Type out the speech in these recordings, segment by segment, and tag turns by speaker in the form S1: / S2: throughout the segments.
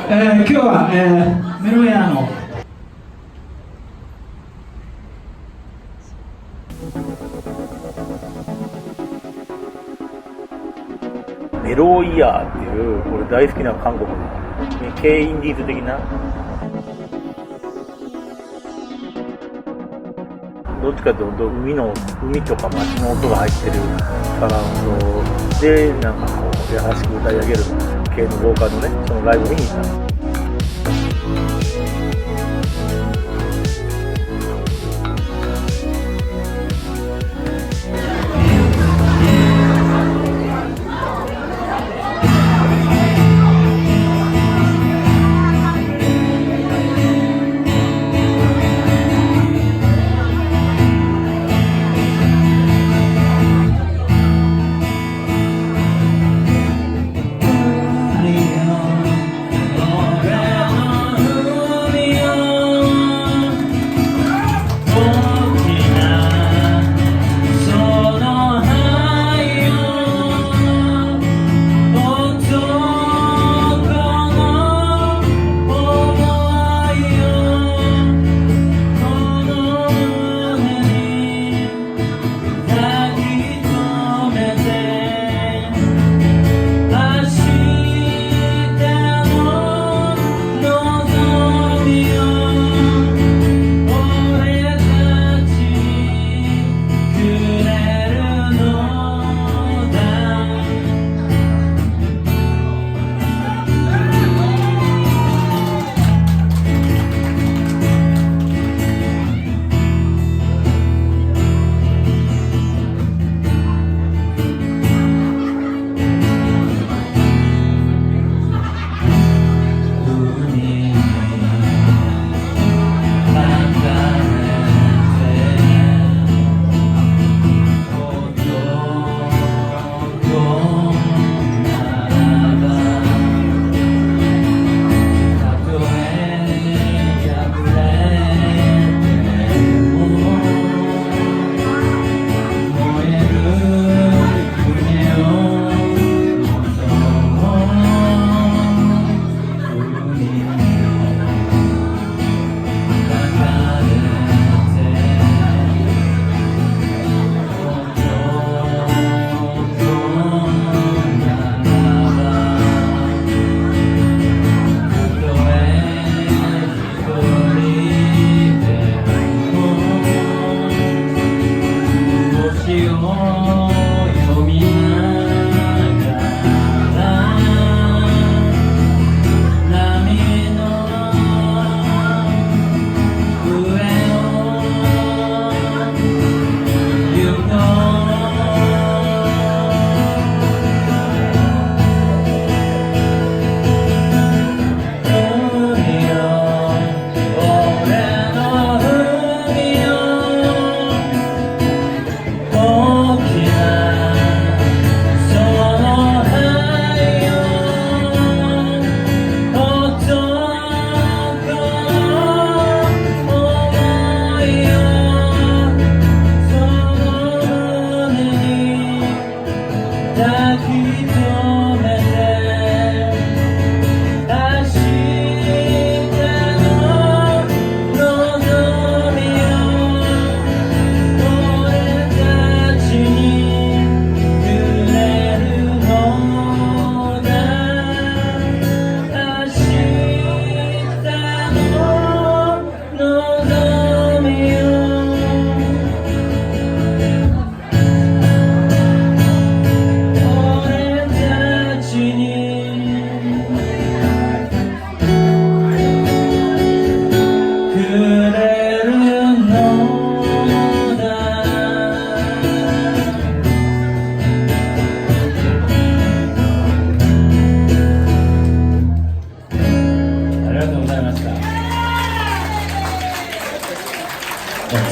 S1: 今日は、メロヤーの
S2: メローイヤーっていうこれ大好きな韓国のKインディーズ的な、どっちかというと海とか街の音が入ってるサウンドでなんかこう優しく歌い上げる系のボーカルのね、そのライブ見に行ったの。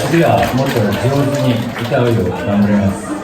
S3: 次はもっと上手に歌うよう頑張ります。